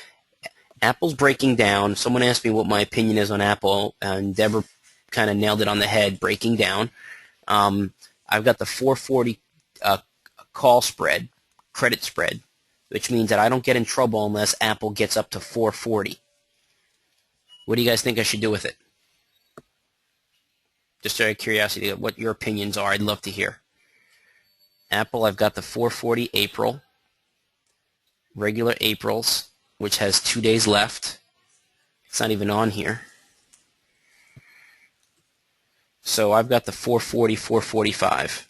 Apple's breaking down. Someone asked me what my opinion is on Apple, and Deborah kind of nailed it on the head, breaking down. I've got the 440 call spread, credit spread, which means that I don't get in trouble unless Apple gets up to 440. What do you guys think I should do with it? Just out of curiosity, what your opinions are, I'd love to hear. Apple, I've got the 440 April, regular Aprils, which has 2 days left. It's not even on here. So I've got the 440, 445.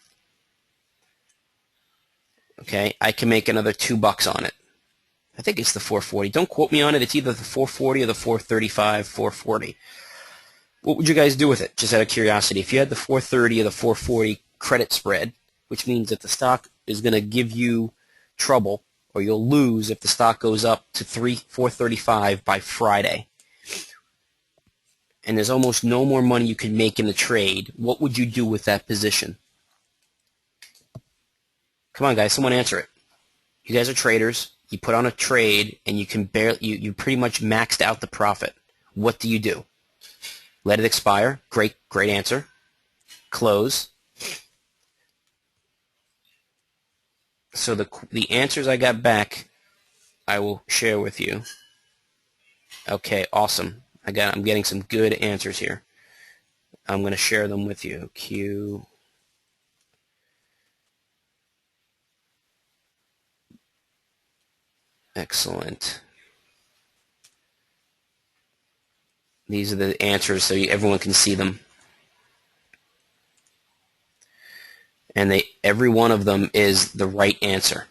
Okay, I can make another $2 on it. I think it's the 440. Don't quote me on it. It's either the 440 or the 435, 440. What would you guys do with it, just out of curiosity? If you had the 430 or the 440 credit spread, which means that the stock is going to give you trouble, or you'll lose if the stock goes up to 435 by Friday, and there's almost no more money you can make in the trade, what would you do with that position? Come on, guys, someone answer it. You guys are traders. You put on a trade, and you can barely, you pretty much maxed out the profit. What do you do? Let it expire. Great answer. Close. So the answers I got back, I will share with you. Okay, awesome. I'm getting some good answers here. I'm going to share them with you. Q. Excellent. These are the answers so everyone can see them. And every one of them is the right answer.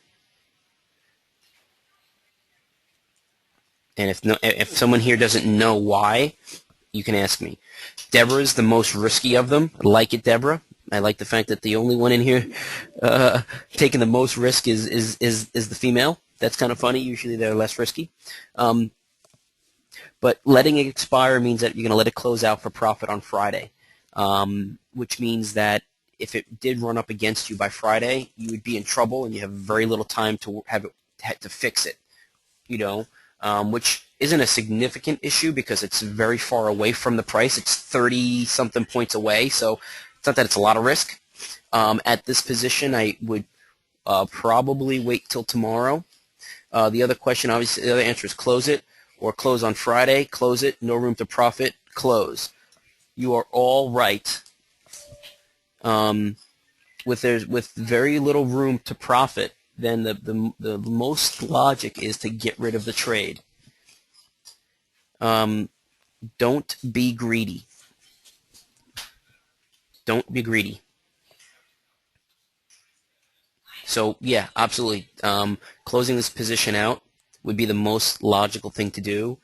And if someone here doesn't know why, you can ask me. Deborah's the most risky of them. I like it, Deborah. I like the fact that the only one in here taking the most risk is the female. That's kind of funny. Usually they're less risky. But letting it expire means that you're going to let it close out for profit on Friday, which means that if it did run up against you by Friday, you would be in trouble, and you have very little time to fix it. Which isn't a significant issue because it's very far away from the price. It's 30-something points away, so it's not that it's a lot of risk. At this position, I would probably wait till tomorrow. The other question, obviously, the other answer is close it, or close on Friday, close it, no room to profit, close. You are all right. With very little room to profit, then the most logic is to get rid of the trade. Don't be greedy. Don't be greedy. So yeah, absolutely. Closing this position out would be the most logical thing to do,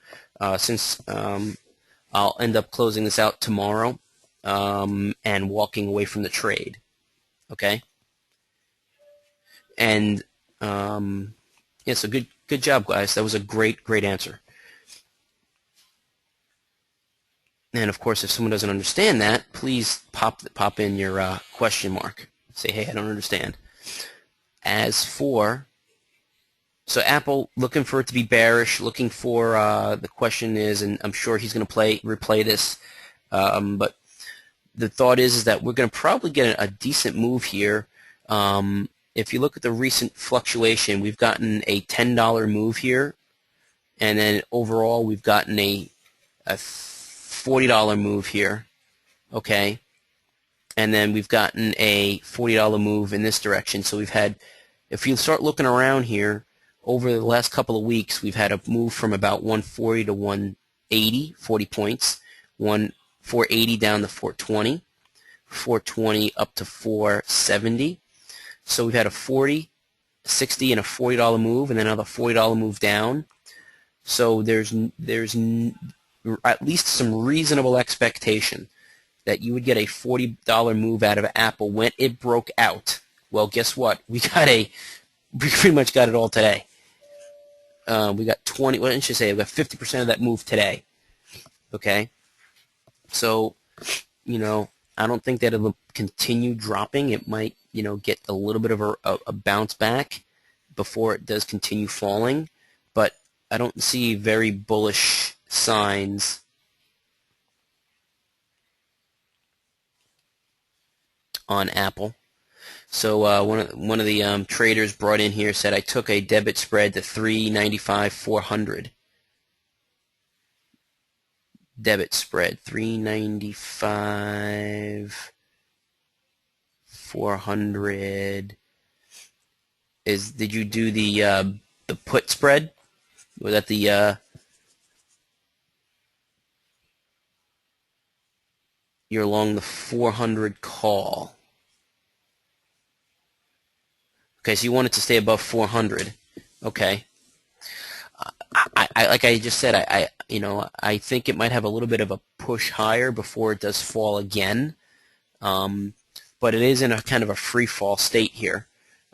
since I'll end up closing this out tomorrow and walking away from the trade. Okay. And yeah, so good job, guys. That was a great answer. And of course, if someone doesn't understand that, please pop in your question mark. Say, hey, I don't understand. As for, so Apple looking for it to be bearish, looking for the question is, and I'm sure he's going to replay this, but the thought is that we're going to probably get a decent move here. If you look at the recent fluctuation, we've gotten a $10 move here, and then overall we've gotten a $40 move here, okay, and then we've gotten a $40 move in this direction. So we've had, if you start looking around here, over the last couple of weeks, we've had a move from about 140 to 180, 40 points, 480 down to 420, 420 up to 470. So we've had a 40, 60, and a $40 move, and then another $40 move down. So there's at least some reasonable expectation that you would get a $40 move out of Apple when it broke out. Well, guess what? We pretty much got it all today. We got 20. What did you say? We got 50% of that move today. Okay. So, I don't think that it'll continue dropping. It might, get a little bit of a bounce back before it does continue falling. But I don't see very bullish signs on Apple. So one of the traders brought in here said I took a debit spread to 395 400. Debit spread 395 400. Did you do the put spread? Was that the you're along the 400 call. Okay, so you want it to stay above 400. Okay. I like I just said, I think it might have a little bit of a push higher before it does fall again. But it is in a kind of a free fall state here.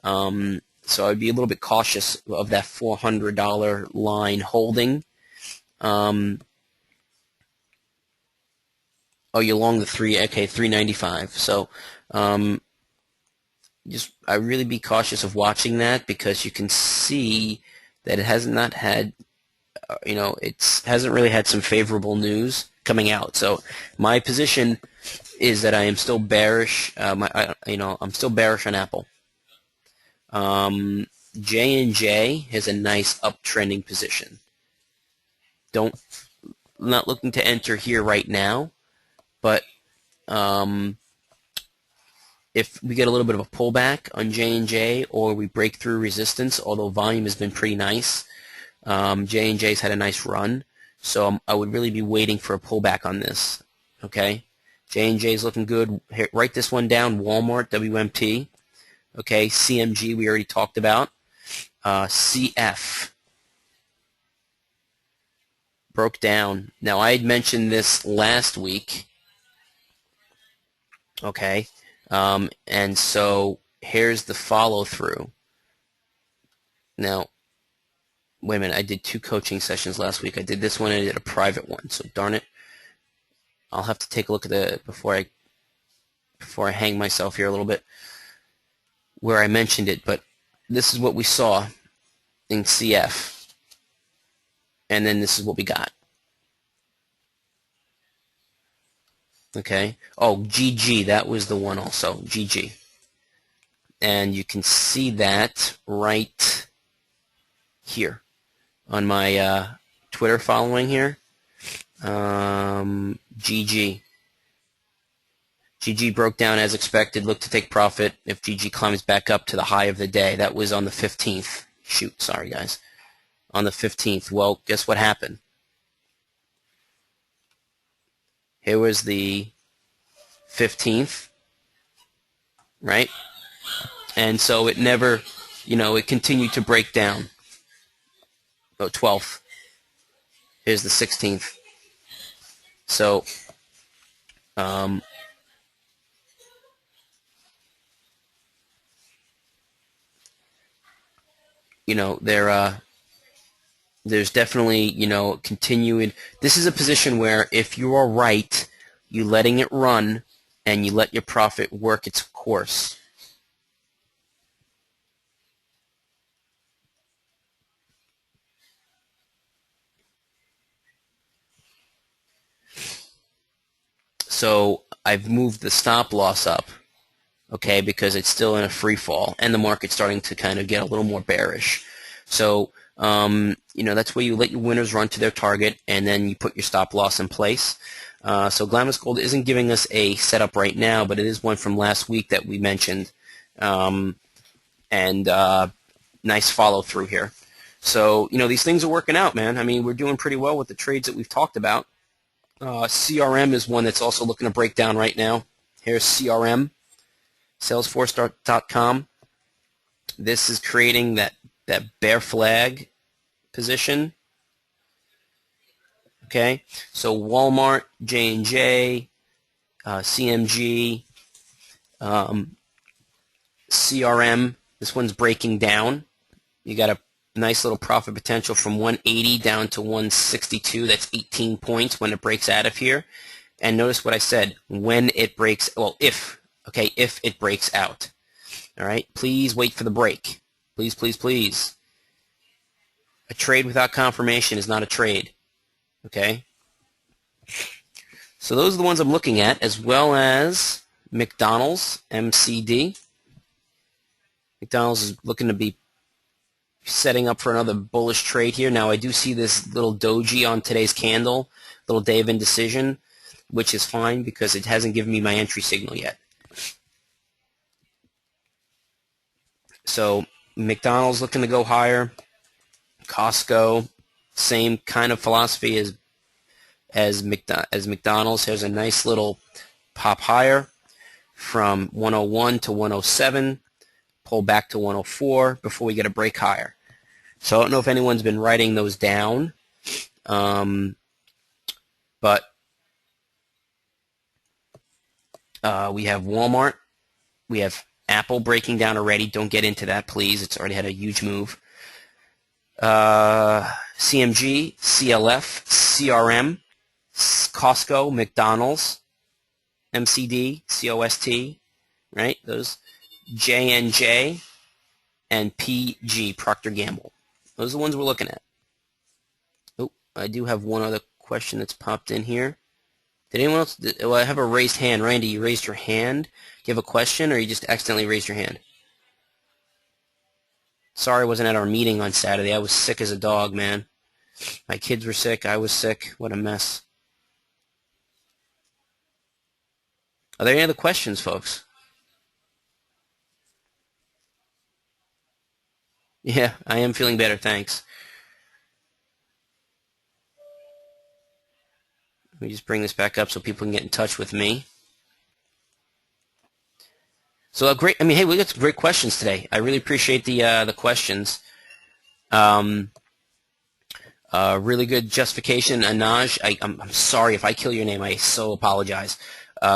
So I'd be a little bit cautious of that $400 line holding. Oh, you're along the 395. So I really be cautious of watching that, because you can see that it has not had, it hasn't really had some favorable news coming out. So my position is that I am still bearish. I'm still bearish on Apple. J&J has a nice uptrending position. Not looking to enter here right now, but if we get a little bit of a pullback on J&J, or we break through resistance, although volume has been pretty nice, J&J's had a nice run, so I would really be waiting for a pullback on this. Okay, J&J's looking good. Here, write this one down: Walmart, WMT. Okay, CMG we already talked about. CF broke down. Now I had mentioned this last week. Okay, and so here's the follow through. Now, wait a minute, I did 2 coaching sessions last week. I did this one and I did a private one. So darn it, I'll have to take a look at the before I hang myself here a little bit, where I mentioned it. But this is what we saw in CF, and then this is what we got. Okay. Oh, GG, that was the one also. GG. And you can see that right here on my Twitter following here. GG. GG broke down as expected. Look to take profit if GG climbs back up to the high of the day. That was on the 15th. Shoot, sorry guys. On the 15th. Well, guess what happened? Here was the 15th, right? And so it never, it continued to break down. Oh, 12th. Here's the 16th. So, there's definitely, continuing. This is a position where if you are right, you letting it run and you let your profit work its course. So I've moved the stop loss up, okay, because it's still in a free fall and the market's starting to kind of get a little more bearish. So, that's where you let your winners run to their target and then you put your stop loss in place. So Glamorous Gold isn't giving us a setup right now, but it is one from last week that we mentioned. Nice follow through here. So, these things are working out, man. I mean, we're doing pretty well with the trades that we've talked about. CRM is one that's also looking to break down right now. Here's CRM, Salesforce.com. This is creating that bear flag position. Okay, so Walmart, J&J, CMG, CRM. This one's breaking down. You got a nice little profit potential from 180 down to 162. That's 18 points when it breaks out of here. And notice what I said, when it breaks, well, if it breaks out. All right, please wait for the break. Please, please, please. A trade without confirmation is not a trade. Okay? So those are the ones I'm looking at, as well as McDonald's, MCD. McDonald's is looking to be setting up for another bullish trade here. Now, I do see this little doji on today's candle, little day of indecision, which is fine because it hasn't given me my entry signal yet. So McDonald's looking to go higher. Costco, same kind of philosophy as McDonald's. There's a nice little pop higher from 101 to 107, pull back to 104 before we get a break higher. So I don't know if anyone's been writing those down, but we have Walmart, we have Apple breaking down already. Don't get into that, please. It's already had a huge move. CMG, CLF, CRM, Costco, McDonald's, MCD, COST, right? Those J&J and PG, Procter Gamble. Those are the ones we're looking at. Oh, I do have one other question that's popped in here. Did anyone else? Well, I have a raised hand. Randy, you raised your hand. Do you have a question, or you just accidentally raised your hand? Sorry I wasn't at our meeting on Saturday. I was sick as a dog, man. My kids were sick. I was sick. What a mess. Are there any other questions, folks? Yeah, I am feeling better, thanks. Let me just bring this back up so people can get in touch with me. So great. I mean, hey, we got some great questions today. I really appreciate the questions. Really good justification, Anaj. I'm sorry if I kill your name. I so apologize.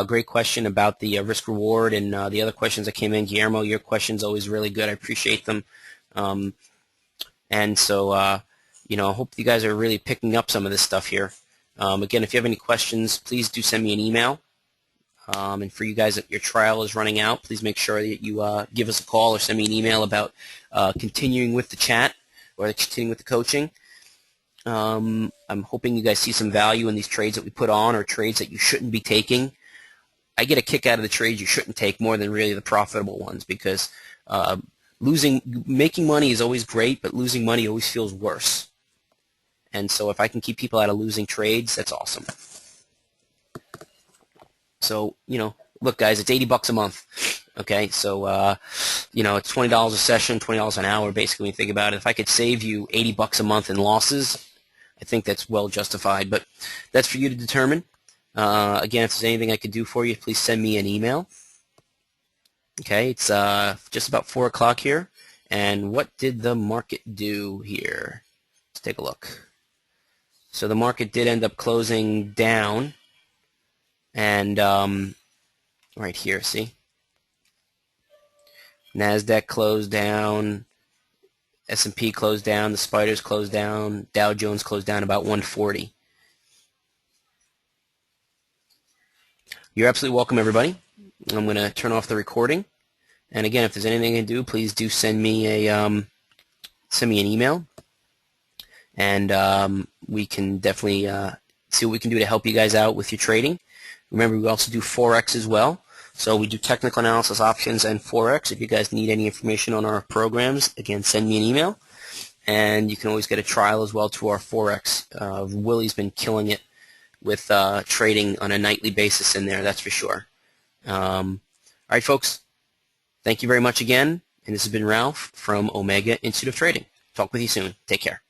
Great question about the risk reward and the other questions that came in. Guillermo, your questions always really good. I appreciate them. And so, you know, I hope you guys are really picking up some of this stuff here. Again, if you have any questions, please do send me an email. And for you guys that your trial is running out, please make sure that you give us a call or send me an email about continuing with the chat or continuing with the coaching. I'm hoping you guys see some value in these trades that we put on, or trades that you shouldn't be taking. I get a kick out of the trades you shouldn't take more than really the profitable ones, because making money is always great, but losing money always feels worse. And so if I can keep people out of losing trades, that's awesome. So, you know, look, guys, it's $80 a month. Okay, so, you know, it's $20 a session, $20 an hour, basically, when you think about it. If I could save you $80 a month in losses, I think that's well justified. But that's for you to determine. Again, if there's anything I could do for you, please send me an email. Okay, it's just about 4 o'clock here. And what did the market do here? Let's take a look. So the market did end up closing down. And right here, see? NASDAQ closed down. S&P closed down. The spiders closed down. Dow Jones closed down about 140. You're absolutely welcome, everybody. I'm going to turn off the recording. And again, if there's anything I can do, please do send me an email. And we can definitely see what we can do to help you guys out with your trading. Remember, we also do Forex as well. So we do technical analysis, options, and Forex. If you guys need any information on our programs, again, send me an email. And you can always get a trial as well to our Forex. Willie's been killing it with trading on a nightly basis in there, that's for sure. All right, folks. Thank you very much again. And this has been Ralph from Omega Institute of Trading. Talk with you soon. Take care.